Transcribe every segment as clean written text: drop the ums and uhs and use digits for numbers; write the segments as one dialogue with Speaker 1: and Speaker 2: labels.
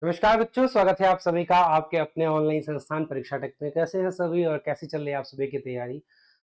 Speaker 1: नमस्कार बच्चों, स्वागत है आप सभी का आपके अपने ऑनलाइन संस्थान परीक्षा टेक में। कैसे हैं सभी और कैसी चल रही है आप सभी की तैयारी।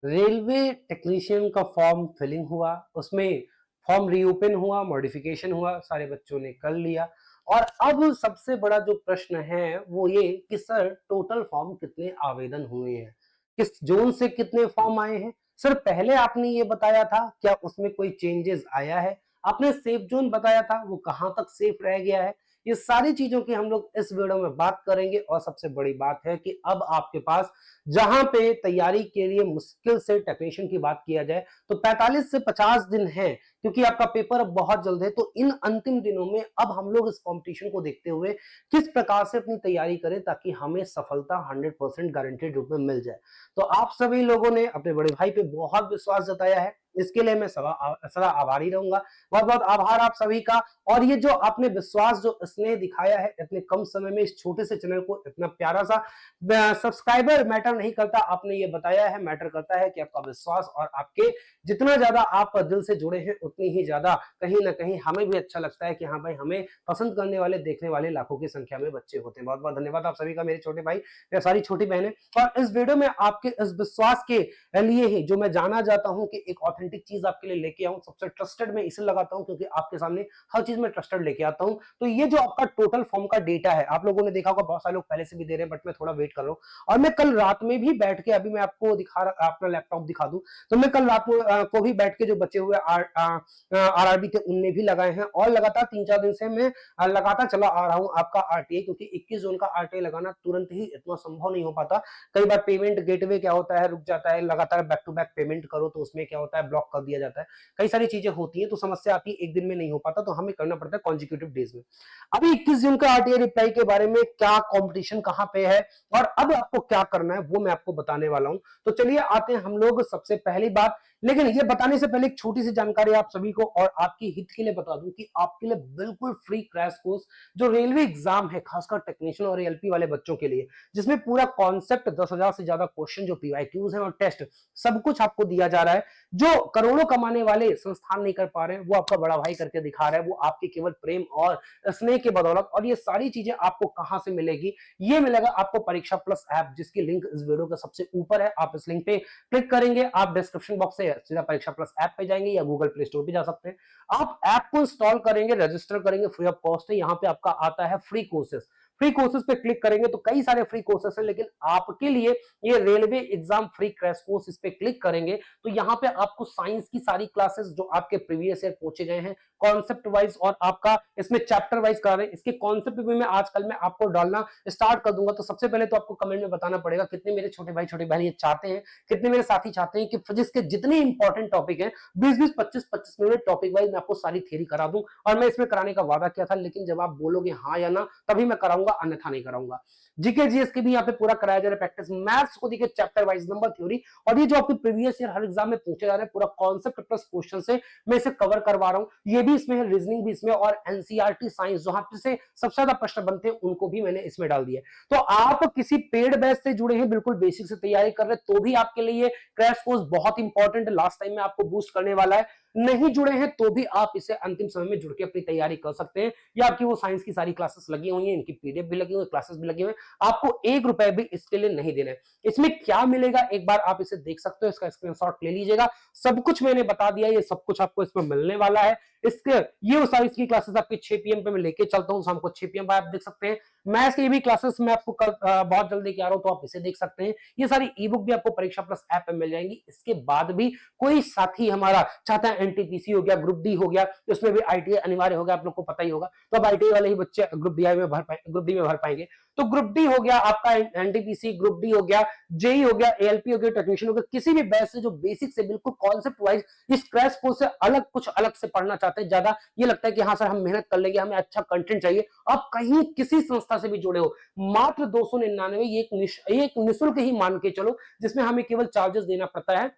Speaker 1: रेलवे टेक्नीशियन का फॉर्म फिलिंग हुआ, उसमें फॉर्म रीओपन हुआ, मॉडिफिकेशन हुआ, सारे बच्चों ने कर लिया। और अब सबसे बड़ा जो प्रश्न है वो ये कि सर टोटल फॉर्म कितने आवेदन हुए हैं, किस जोन से कितने फॉर्म आए हैं। सर पहले आपने ये बताया था, क्या उसमें कोई चेंजेस आया है? आपने सेफ जोन बताया था, वो कहां तक सेफ रह गया है? ये सारी चीजों की हम लोग इस वीडियो में बात करेंगे। और सबसे बड़ी बात है कि अब आपके पास जहां पे तैयारी के लिए मुश्किल से टेक्नीशियन की बात किया जाए तो 45 से 50 दिन है, क्योंकि आपका पेपर अब बहुत जल्द है। तो इन अंतिम दिनों में अब हम लोग इस कंपटीशन को देखते हुए किस प्रकार से अपनी तैयारी करें ताकि हमें सफलता 100% गारंटेड रूप में मिल जाए। तो आप सभी लोगों ने अपने बड़े भाई पे बहुत विश्वास जताया है, इसके लिए मैं सदा आभारी रहूंगा। बहुत बहुत आभार आप सभी का। और ये जो आपने विश्वास, जो स्नेह दिखाया है इतने कम समय में इस छोटे से चैनल को, इतना प्यारा सा सब्सक्राइबर मैटर नहीं करता, आपने ये बताया है मैटर करता है कि आपका विश्वास और आपके जितना ज्यादा आप दिल से जुड़े हैं उतनी ही ज्यादा कहीं ना कहीं हमें भी अच्छा लगता है कि हाँ भाई, हमें पसंद करने वाले, देखने वाले लाखों की संख्या में बच्चे होते हैं। बहुत बहुत धन्यवाद आप सभी का, मेरे छोटे भाई, मेरे सारी छोटी बहनें। और इस वीडियो में आपके इस विश्वास के लिए ही जो मैं जाना चाहता हूं कि एक ऑथेंटिक चीज आपके लिए लेके आऊं, सबसे ट्रस्टेड मैं इसे लगाता हूं क्योंकि आपके सामने हर चीज में ट्रस्टेड लेके आता हूं। तो ये जो आपका टोटल फॉर्म का डेटा है, आप लोगों ने देखा होगा बहुत सारे लोग पहले से भी दे रहे हैं, बट मैं थोड़ा वेट कर रहा हूं। और मैं कल रात में भी बैठ के, अभी मैं आपको दिखा रहा, अपना लैपटॉप दिखा दूं तो मैं कल रात को भी बैठ के जो बचे हुए आरआरबी थे उनने भी लगाए हैं। और लगातार 3-4 दिन से मैं लगातार चला आ रहा हूं आपका आरटीआई, क्योंकि 21 जोन का आरटीआई लगाना तुरंत ही इतना संभव नहीं हो पाता। कई बार पेमेंट गेटवे क्या होता है, रुक जाता है, लगातार बैक टू बैक पेमेंट करो तो उसमें क्या होता है, ब्लॉक कर दिया जाता है। कई सारी चीजें होती हैं, तो समस्या आती है, एक दिन में नहीं हो पाता, तो हमें करना पड़ता है कॉन्जिक्यूटिव डेज में। अभी 21 जून का आरटीआई रिप्लाई के बारे में, क्या कॉम्पिटिशन कहां पे है और अब आपको क्या करना है वो मैं आपको बताने वाला हूं। तो चलिए आते हैं हम लोग सबसे पहली बात। लेकिन ये बताने से पहले एक छोटी सी जानकारी आप सभी को और आपकी हित के लिए बता दूं कि आपके लिए बिल्कुल फ्री क्रैश कोर्स जो रेलवे एग्जाम है, खासकर टेक्नीशियन और एएलपी वाले बच्चों के लिए, जिसमें पूरा कॉन्सेप्ट, 10,000 से ज्यादा क्वेश्चन, जो पीवाईक्यूज है और टेस्ट, सब कुछ आपको दिया जा रहा है। जो करोड़ों कमाने वाले संस्थान नहीं कर पा रहे हैं वो आपका बड़ा भाई करके दिखा रहा है, वो आपके केवल प्रेम और स्नेह के बदौलत। और ये सारी चीजें आपको कहां से मिलेगी? ये मिलेगा आपको परीक्षा प्लस ऐप, जिसकी लिंक इस वीडियो के सबसे ऊपर है। आप इस लिंक पे क्लिक करेंगे, आप डिस्क्रिप्शन बॉक्स से सीधा परीक्षा प्लस ऐप पे जाएंगे या गूगल प्ले स्टोर पे जा सकते हैं। आप ऐप को इंस्टॉल करेंगे, रजिस्टर करेंगे, फ्री ऑफ कॉस्ट है। यहाँ पे आपका आता है फ्री कोर्सेस, फ्री कोर्सेस पे क्लिक करेंगे तो कई सारे फ्री कोर्सेस हैं, लेकिन आपके लिए ये railway exam free crash course, इस पे क्लिक करेंगे तो यहाँ पे आपको साइंस की सारी क्लासेस जो आपके प्रीवियस ईयर पूछे गए हैं कॉन्सेप्ट वाइज, और आपका इसमें चैप्टर वाइज करा रहे हैं। इसके कॉन्सेप्ट भी मैं आजकल में आपको डालना स्टार्ट कर दूंगा। तो सबसे पहले तो आपको कमेंट में बताना पड़ेगा कितने मेरे छोटे भाई छोटी बहन ये चाहते हैं, कितने मेरे साथी चाहते हैं कि फिजिक्स के जितने इंपॉर्टेंट टॉपिक हैं 20-20, 25-25 मिनट टॉपिक वाइज मैं आपको सारी थ्योरी करा दूं। और मैं इसमें कराने का वादा किया था, लेकिन जब आप बोलोगे हाँ या ना तभी मैं कराऊंगा, अन्यथा नहीं कराऊंगा। जीके जीएस के भी यहाँ पे पूरा कराया जा रहा है प्रैक्टिस, मैथ्स को देखिए चैप्टर वाइज, नंबर थ्योरी, और ये जो आपके प्रीवियस ईयर हर एग्जाम में पूछे जा रहे हैं पूरा कॉन्सेप्ट प्लस क्वेश्चन से मैं इसे कवर करवा रहा हूं। ये भी इसमें है, रीजनिंग भी इसमें, और एनसीईआरटी साइंस जहां से सबसे ज्यादा प्रश्न बनते हैं उनको भी मैंने इसमें डाल दिया। तो आप किसी पेड बैच से जुड़े हैं, बिल्कुल बेसिक से तैयारी कर रहे हैं, तो भी आपके लिए क्रैश कोर्स बहुत इंपॉर्टेंट, लास्ट टाइम में आपको बूस्ट करने वाला है। नहीं जुड़े हैं तो भी आप इसे अंतिम समय में जुड़ के अपनी तैयारी कर सकते हैं। या आपकी वो साइंस की सारी क्लासेस लगी हुई हैं, इनकी पीडीएफ भी लगी हुई है, क्लासेस भी लगी हुई है, आपको 1 रुपए भी इसके लिए नहीं देना है। इसमें क्या मिलेगा एक बार आप इसे देख सकते हो, इसका स्क्रीनशॉट ले लीजिएगा। सब कुछ मैंने बता दिया, ये सब कुछ आपको इसमें मिलने वाला है। इसके ये साइंस की क्लासेस आपकी 6 PM पे मैं लेके चलता हूं, शाम को 6 PM पर आप देख सकते हैं। मैथ्स की भी क्लासेस मैं आपको बहुत जल्दी लेके आ रहा हूं, तो आप इसे देख सकते हैं। ये सारी ई बुक भी आपको परीक्षा प्लस ऐप पे मिल जाएंगी। इसके बाद भी कोई साथी हमारा चाहता है एनटीपीसी हो गया, ग्रुप डी हो गया, तो उसमें भी आईटीआई अनिवार्य हो गया, आप लोग को पता ही होगा। तो अब आईटीआई वाले ही बच्चे ग्रुप डी में भर पाएंगे। तो ग्रुप डी हो गया आपका, एनटीपीसी, ग्रुप डी हो गया, जेई हो गया, एएलपी हो गया, टेक्नीशियन हो गया, किसी भी बैच से जो बेसिक से बिल्कुल कॉन्सेप्ट वाइज इस क्रैश कोर्स से अलग कुछ अलग से पढ़ना चाहते हैं, ज्यादा ये लगता है कि हाँ सर हम मेहनत कर लेंगे, हमें अच्छा कंटेंट चाहिए, आप कहीं किसी संस्था से भी जुड़े हो, मात्र 299, ये एक निःशुल्क ही मान के चलो, जिसमें हमें केवल चार्जेस देना पड़ता है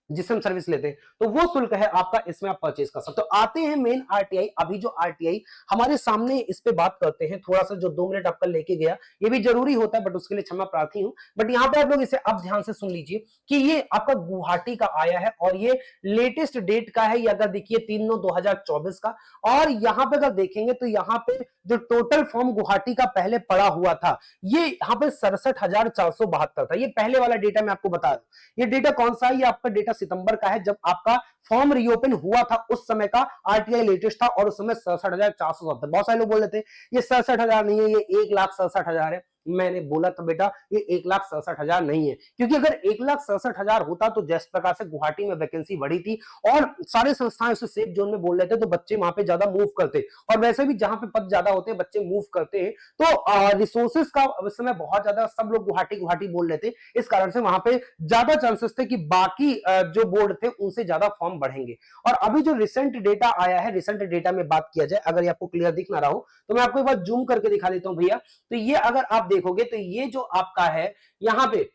Speaker 1: जिससे हम सर्विस लेते हैं, तो वो शुल्क है आपका, इसमें आप परचेज कर सकते हो। तो आते हैं मेन आरटीआई। अभी जो आरटीआई हमारे सामने, इस पे बात करते हैं थोड़ा सा। जो 2 मिनट आपका लेके गया ये भी जरूरी होता है, बट उसके लिए क्षमा प्रार्थी हूं। बट यहाँ पे आप लोग इसे अब ध्यान से सुन लीजिए कि ये आपका गुवाहाटी का आया है और ये लेटेस्ट डेट का है। ये अगर देखिए 3/9/2024 का। और यहाँ पे अगर देखेंगे तो यहाँ पे जो टोटल फॉर्म गुवाहाटी का पहले पड़ा हुआ था ये यहाँ पे 67,472 था। ये पहले वाला डेटा मैं आपको बता दूं, ये डेटा कौन सा है, ये आपका डेटा सितंबर का है, जब आपका फॉर्म रीओपन हुआ था उस समय का आरटीआई लेटेस्ट था, और उस समय 67,470। बहुत सारे लोग बोल रहे थे ये 67,000 नहीं है, ये 1,67,000 है। मैंने बोला था बेटा ये 1,67,000 नहीं है, क्योंकि अगर 1,67,000 होता तो जिस प्रकार से गुवाहाटी में वैकेंसी बढ़ी थी और सारे संस्थाएं उसे सेफ जोन में बोल रहे थे, तो बच्चे वहां पे ज्यादा मूव करते, और वैसे भी जहां पे पद ज्यादा होते हैं बच्चे मूव करते हैं, तो रिसोर्सेज का उस समय बहुत ज्यादा, सब लोग गुवाहाटी गुवाहाटी बोल रहे थे, इस कारण से वहां पे ज्यादा चांसेस थे कि बाकी जो बोर्ड थे उनसे ज्यादा फॉर्म बढ़ेंगे। और अभी जो रिसेंट डेटा आया है, रिसेंट डेटा में बात किया जाए, अगर ये आपको क्लियर दिख ना रहा हो तो मैं आपको एक बार जूम करके दिखा देता हूं भैया। तो ये अगर आप देखोगे तो ये जो आपका है यहां पे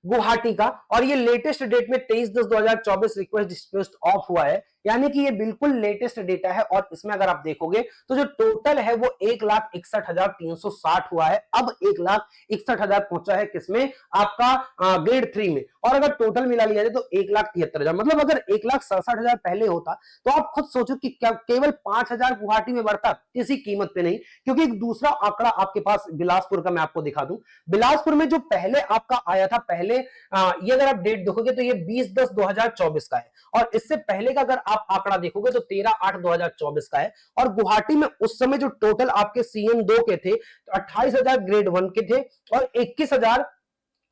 Speaker 1: गुवाहाटी का, और ये लेटेस्ट डेट में 23/10/2024 रिक्वेस्ट डिस्पोज्ड ऑफ हुआ है, यानी कि ये बिल्कुल लेटेस्ट डेटा है। और इसमें अगर आप देखोगे तो जो टोटल है वो 1,61,360 हुआ है, अब 1,61,000 पहुंचा है किसमें, आपका ग्रेड 3 में। और अगर टोटल मिला लिया जाए तो 1,73,000, मतलब अगर 1,67,000 पहले होता तो आप खुद सोचो कि क्या केवल 5,000 गुवाहाटी में बढ़ता, किसी कीमत पे नहीं। क्योंकि एक दूसरा आंकड़ा आपके पास बिलासपुर का मैं आपको दिखा दूं, बिलासपुर में जो पहले आपका आया था, पहले ये अगर आप डेट देखोगे तो ये 20/10/2024 का है, और इससे पहले का अगर आप आंकड़ा देखोगे तो 13/8/2024 का है। और गुवाहाटी में उस समय जो टोटल आपके CM2 के थे, तो 28,000 ग्रेड 1 के थे, और 21,000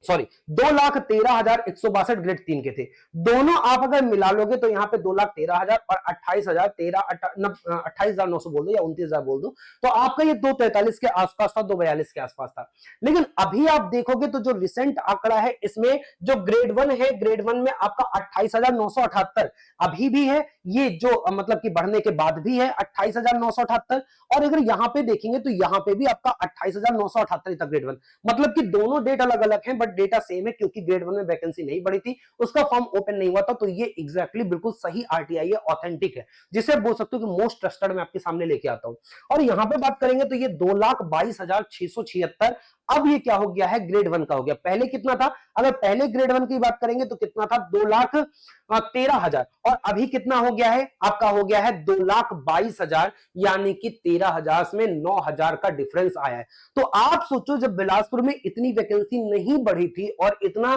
Speaker 1: सॉरी 2,13,162 ग्रेड 3 के थे। दोनों आप अगर मिला लोगे तो यहाँ पे 2,13,000 और 28,000, 28,900 बोल दो या 29,000 बोल दो, तो आपका ये 2,43 के आसपास था, 2,42 के आसपास था। लेकिन अभी आप देखोगे तो जो रिसेंट आंकड़ा है इसमें जो ग्रेड 1 है, ग्रेड 1 में आपका 28,978 अभी भी है, ये जो मतलब कि बढ़ने के बाद भी है 28,978। और अगर यहाँ पे देखेंगे तो यहाँ पे भी आपका 28,978 था ग्रेड 1, मतलब कि दोनों डेट अलग अलग हैं बट डेटा सेम है, क्योंकि ग्रेड 1 में वैकेंसी नहीं बढ़ी थी, उसका फॉर्म ओपन नहीं हुआ था। तो ये एग्जैक्टली बिल्कुल सही आरटीआई है, ऑथेंटिक है, जिसे बोल सकते हो कि मोस्ट ट्रस्टेड मैं आपके सामने लेके आता हूं। और यहां पे बात करेंगे तो ये 2,22,676 अब ये क्या हो गया है, ग्रेड 1 का हो गया। पहले कितना था, अगर पहले ग्रेड 1 की बात करेंगे तो कितना था, 2,13,000, और अभी कितना हो गया है, आपका हो गया है 2,22,000, यानी कि 13,000 में 9,000 का डिफरेंस आया है। तो आप सोचो जब बिलासपुर में इतनी वैकेंसी नहीं बढ़ी थी और इतना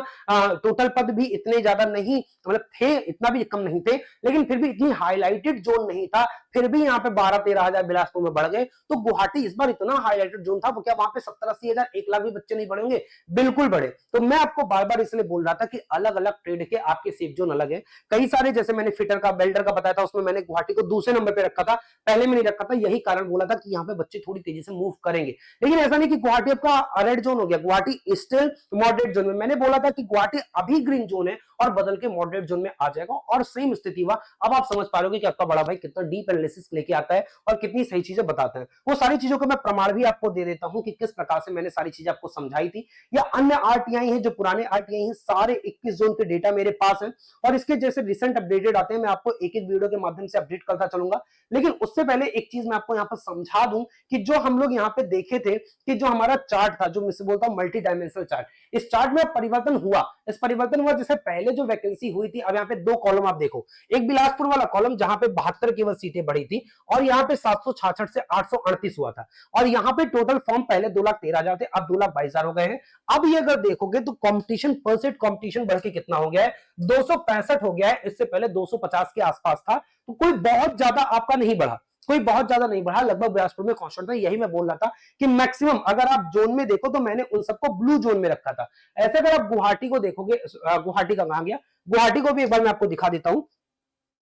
Speaker 1: टोटल पद भी इतने ज्यादा नहीं, मतलब थे, इतना भी कम नहीं थे, लेकिन फिर भी इतनी हाईलाइटेड जोन नहीं था, फिर भी यहाँ पे 12-13,000 बिलासपुर में बढ़ गए। तो गुवाहाटी इस बार इतना हाईलाइटेड जोन था, वो क्या वहां पे 70-80,000, 1 लाख भी बच्चे नहीं बढ़ेंगे, बिल्कुल बढ़े। तो मैं आपको बार बार इसलिए बोल रहा था कि अलग अलग ट्रेड के आपके सेफ जोन अलग है। कई सारे, जैसे मैंने फिटर का, बेल्डर का बताया था, उसमें मैंने गुवाहाटी को दूसरे नंबर पे रखा था, पहले में नहीं रखा था, यही कारण बोला था कि यहाँ पे बच्चे थोड़ी तेजी से मूव करेंगे। लेकिन ऐसा नहीं कि गुवाहाटी आपका रेड जोन हो गया, गुवाहाटी स्टिल मॉडरेट जोन में। मैंने बोला था कि गुवाहाटी अभी ग्रीन जोन है और बदल के मॉडरेट जोन में आ जाएगा, और सेम स्थिति हुआ। अब आप समझ पा रहे हो कि आपका बड़ा भाई कितना डीप एनालिसिस लेके आता है और कितनी सही चीजें बताता है। वो सारी चीजों का मैं प्रमाण भी आपको दे देता हूं कि किस प्रकार से मैंने सारी चीजें आपको समझाई थी, या अन्य आरटीआई हैं जो पुराने आरटीआई हैं, सारे 21 जोन के डेटा मेरे पास है, और इसके जैसे रिसेंट अपडेटेड आते हैं मैं आपको एक एक वीडियो के माध्यम से अपडेट करता चलूंगा। लेकिन उससे पहले एक चीज मैं आपको यहाँ पर समझा दूं कि जो हम लोग यहाँ पे देखे थे कि जो हमारा चार्ट था, जो मैं बोलता हूँ मल्टी डायमेंशनल चार्ट, इस चार्ट में परिवर्तन हुआ। इस परिवर्तन हुआ जैसे पहले जो वैकेंसी हुई थी, अब यहाँ पे 2 कॉलम आप देखो, एक बिलासपुर वाला कॉलम जहां पे 72 केवल सीटें बढ़ी थी, और यहाँ पे 766 से 838 हुआ था, और यहाँ पे टोटल फॉर्म पहले 2,13,000 थे, अब 2,22,000 हो गए हैं। अब ये अगर देखोगे तो कंपटीशन परसेंट, कंपटीशन बढ़ के कितना हो गया है, 265 हो गया है, इससे पहले 250 के आसपास था। तो कोई बहुत ज्यादा आपका नहीं बढ़ा, कोई बहुत ज्यादा नहीं बढ़ा, लगभग बिलासपुर में कांस्टेंट था। यही मैं बोल रहा था कि मैक्सिमम अगर आप जोन में देखो तो मैंने उन सबको ब्लू जोन में रखा था। ऐसे अगर आप गुवाहाटी को देखोगे, गुवाहाटी का कहां गया, गुवाहाटी को भी एक बार मैं आपको दिखा देता हूं,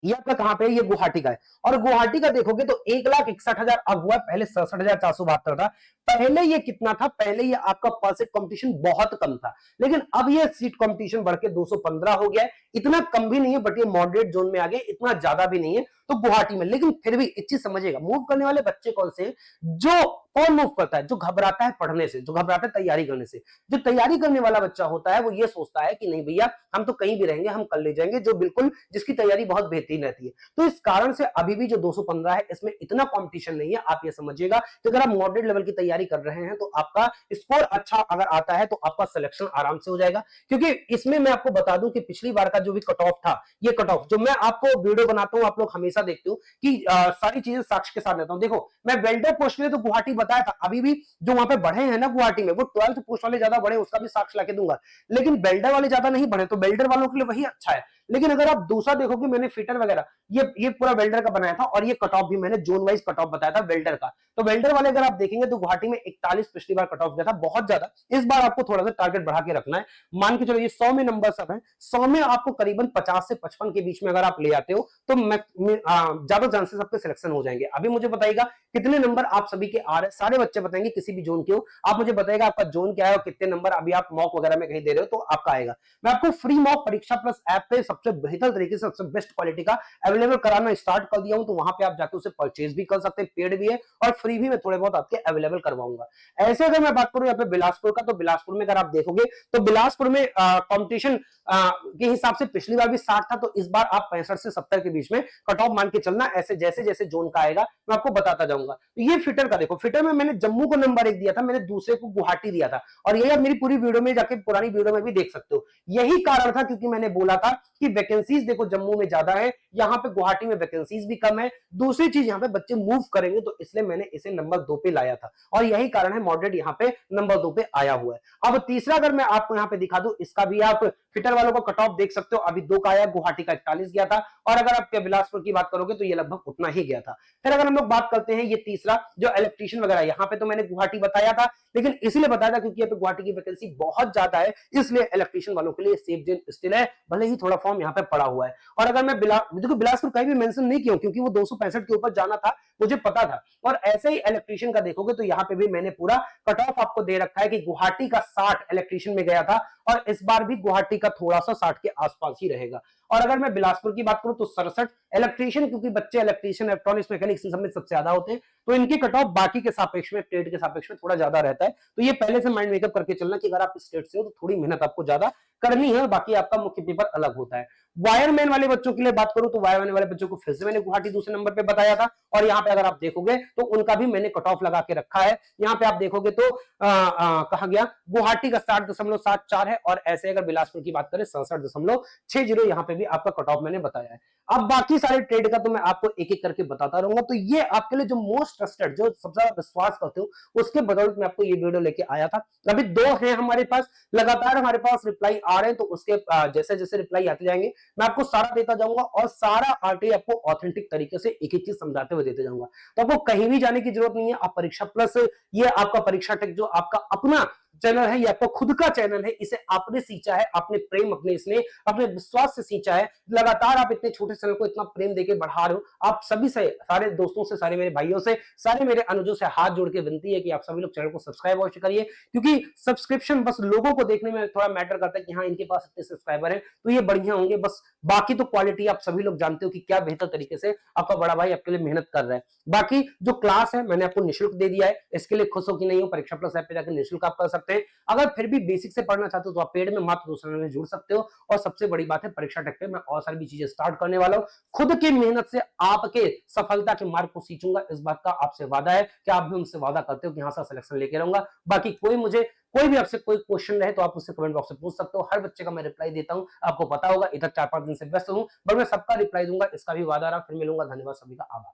Speaker 1: ये आपका कहां पे है, ये गुवाहाटी का है। और गुवाहाटी का देखोगे तो 1,61,000 अब हुआ, पहले 67,472 था। पहले ये कितना था, पहले ये आपका परसेंट कंपटीशन बहुत कम था, लेकिन अब ये सीट कंपटीशन बढ़ के 215 हो गया है। इतना कम भी नहीं है बट ये मॉडरेट जोन में आ गया, इतना ज्यादा भी नहीं है तो गुवाहाटी में। लेकिन फिर भी एक चीज समझिएगा, मूव करने वाले बच्चे कौन से, जो कौन मूव करता है, जो घबराता है पढ़ने से, जो घबराता है तैयारी करने से। जो तैयारी करने वाला बच्चा होता है वो ये सोचता है कि नहीं भैया हम तो कहीं भी रहेंगे, हम कर ले जाएंगे, जो बिल्कुल जिसकी तैयारी बहुत बेहतरीन रहती है। तो इस कारण से अभी भी जो 215 है इसमें इतना कंपटीशन नहीं है। आप ये समझिएगा कि अगर आप मॉडरेट लेवल की तैयारी कर रहे हैं तो आपका स्कोर अच्छा अगर आता है तो आपका सिलेक्शन आराम से हो जाएगा। क्योंकि इसमें मैं आपको बता दूं कि पिछली बार का जो भी कट ऑफ था, ये कट ऑफ जो मैं आपको वीडियो बनाता हूं, आप लोग हमेशा हमेशा देखते हो कि सारी चीजें साक्ष्य के साथ लेता हूं। देखो मैं वेल्डर पोस्ट के लिए तो गुवाहाटी बताया था, अभी भी जो वहां पे बढ़े हैं ना गुवाहाटी में, वो 12th पोस्ट वाले ज्यादा बढ़े, उसका भी साक्ष्य लाके दूंगा। लेकिन बेल्डर वाले ज्यादा नहीं बढ़े, तो बेल्डर वालों के लिए वही अच्छा है। लेकिन अगर आप दूसरा देखोगे, मैंने फिटर वगैरह ये पूरा वेल्डर का बनाया था, और ये कट ऑफ भी मैंने जोन वाइज कट ऑफ बताया था वेल्डर का। तो वेल्डर वाले अगर आप देखेंगे तो गुवाहाटी में 41 पिछली बार कट ऑफ गया था, बहुत ज्यादा। इस बार आपको थोड़ा सा टारगेट बढ़ा के रखना है। मान के चलो ये 100 में नंबर सब है, 100 में आपको करीबन 50 से 55 के बीच में अगर आप ले आते हो तो ज्यादा चांसेस आपके सिलेक्शन हो जाएंगे। अभी मुझे बताइएगा कितने नंबर आप सभी के आ रहे हैं, सारे बच्चे बताएंगे किसी भी जोन के हो, आप मुझे बताइएगा आपका जोन क्या है और कितने नंबर अभी आप मॉक वगैरह में कहीं दे रहे हो तो आपका आएगा। मैं आपको फ्री मॉक परीक्षा प्लस ऐप पे सबसे बेहतर तरीके से, सबसे बेस्ट क्वालिटी का अवेलेबल कराना स्टार्ट कर दिया हूं, तो वहां पे आप जाकर उसे परचेज भी कर सकते हैं, पेड भी है और फ्री भी मैं थोड़े बहुत आपके अवेलेबल करवाऊंगा। ऐसे अगर मैं बात करूं यहाँ पे बिलासपुर का, तो बिलासपुर में अगर आप देखोगे तो बिलासपुर में कंपटीशन के हिसाब से पिछली बार भी 60 था, तो इस बार आप 65 से 70 के बीच में कट ऑफ मान के चलना। ऐसे जैसे जैसे जोन का आएगा मैं आपको बताता जाऊंगा। तो ये फिटर का देखो, फिटर में मैंने जम्मू को नंबर 1 दिया था, मैंने दूसरे को गुवाहाटी दिया था, और ये आप मेरी पूरी वीडियो में जाके पुरानी वीडियो में भी देख सकते हो। यही कारण था क्योंकि मैंने बोला था कि वैकेंसीज देखो जम्मू में ज्यादा है, यहाँ पे गुवाहाटी में वैकेंसीज भी कम है, दूसरी चीज यहाँ पे बच्चे मूव करेंगे, तो इसलिए मैंने इसे नंबर 2 पे लाया था, और यही कारण है मॉडरेट यहाँ पे नंबर 2 पे आया हुआ है। अब तीसरा अगर मैं आपको यहाँ पे दिखा दूं, इसका भी आप फिटर वालों का कट ऑफ देख सकते हो, अभी 2 का आया, गुवाहाटी का 41 गया था, और अगर आप बिलासपुर की बात करोगे तो ये लगभग उतना ही गया था। फिर अगर हम लोग बात करते हैं ये तीसरा जो इलेक्ट्रीशियन वगैरह, यहाँ पे तो मैंने गुवाहाटी बताया था, लेकिन इसलिए बताया था क्योंकि यहाँ पे गुवाहाटी की वैकेंसी बहुत ज्यादा है, इसलिए इलेक्ट्रीशियन वालों के लिए सेफ जोन स्टिल है, भले ही थोड़ा फॉर्म यहाँ पे पड़ा हुआ है। और अगर मैं देखो बिलासपुर कहीं भी मेंशन नहीं किया क्योंकि वो 265 के ऊपर जाना था, मुझे पता था। और ऐसे ही इलेक्ट्रीशियन का देखोगे तो यहाँ पे भी मैंने पूरा कट ऑफ आपको दे रखा है कि गुवाहाटी का 60 इलेक्ट्रीशियन में गया था, और इस बार भी गुवाहाटी का थोड़ा सा 60 के आसपास ही रहेगा। और अगर मैं बिलासपुर की बात करूं तो 67 इलेक्ट्रीशियन, क्योंकि बच्चे इलेक्ट्रीशियन इलेक्ट्रॉनिक्स मैकेनिक्स सब में सबसे ज्यादा होते हैं, तो इनके कट ऑफ बाकी के सापेक्ष में, ट्रेड के सापेक्ष में थोड़ा ज्यादा रहता है। तो ये पहले से माइंड मेकअप करके चलना कि अगर आप स्टेट से हो तो थोड़ी मेहनत आपको ज्यादा करनी है, बाकी आपका मुख्य पेपर अलग होता है। वायरमैन वाले बच्चों के लिए बात करूं तो वायरमैन वाले बच्चों को फिर से मैंने गुवाहाटी दूसरे नंबर पे बताया था, और यहाँ पे अगर आप देखोगे तो उनका भी मैंने कट ऑफ लगा के रखा है। यहाँ पे आप देखोगे तो कहा गया गुवाहाटी का 60.74 है, और ऐसे अगर बिलासपुर की बात करें 67.60, यहाँ पे भी आपका कट ऑफ मैंने बताया है। अब बाकी सारे ट्रेड का तो मैं आपको एक एक करके बताता रहूंगा। तो ये आपके लिए जो मोस्ट ट्रस्टेड, जो सबसे ज्यादा विश्वास करते हो, उसके बदौलत मैं आपको ये वीडियो लेके आया था। अभी 2 हैं हमारे पास, लगातार हमारे पास रिप्लाई आ रहे हैं, तो उसके जैसे जैसे रिप्लाई आते जाएंगे मैं आपको सारा देता जाऊंगा, और सारा आरटीआई आपको ऑथेंटिक तरीके से एक एक चीज समझाते हुए देते जाऊंगा। तो आपको कहीं भी जाने की जरूरत नहीं है। आप परीक्षा प्लस, ये आपका परीक्षा टेक जो आपका अपना चैनल है, ये आपका खुद का चैनल है, इसे आपने सींचा है, आपने प्रेम अपने इसने अपने विश्वास से सींचा है। लगातार आप इतने छोटे चैनल को इतना प्रेम देके बढ़ा रहे हो। आप सभी से, सारे दोस्तों से, सारे मेरे भाइयों से, सारे मेरे अनुजों से हाथ जोड़ के विनती है कि आप सभी लोग चैनल को सब्सक्राइब अवश्य करिए, क्योंकि सब्सक्रिप्शन बस लोगों को देखने में थोड़ा मैटर करता है कि हाँ इनके पास इतने सब्सक्राइबर है तो ये बढ़िया होंगे, बस बाकी तो क्वालिटी आप सभी लोग जानते हो कि क्या बेहतर तरीके से आपका बड़ा भाई आपके लिए मेहनत कर रहा है। बाकी जो क्लास है मैंने आपको निःशुल्क दे दिया है, इसके लिए खुश हो कि नहीं हो, परीक्षा प्लस ऐप पे जाकर निःशुल्क आप कर सकते हैं। अगर फिर भी बेसिक से पढ़ना चाहते हो तो आप पेड में मात्र 2 साल में जुड़ सकते हो। और सबसे बड़ी बात है, परीक्षा टेक पे मैं और सारी भी चीजें स्टार्ट करने वाला हूं, खुद की मेहनत से आपके सफलता के मार्ग को सींचूंगा। इस बात का आपसे वादा है कि आप भी उनसे वादा करते हो कि यहां से सिलेक्शन लेके रहूंगा। बाकी कोई भी आपसे कोई क्वेश्चन रहे तो आप उससे कमेंट बॉक्स में पूछ सकते हो, हर बच्चे का मैं रिप्लाई देता हूं। आपको पता होगा इधर 4-5 दिन से व्यस्त हूं, पर मैं सबका रिप्लाई दूंगा, इसका भी वादा रहा। फिर मिलूंगा, धन्यवाद सभी का, आभार।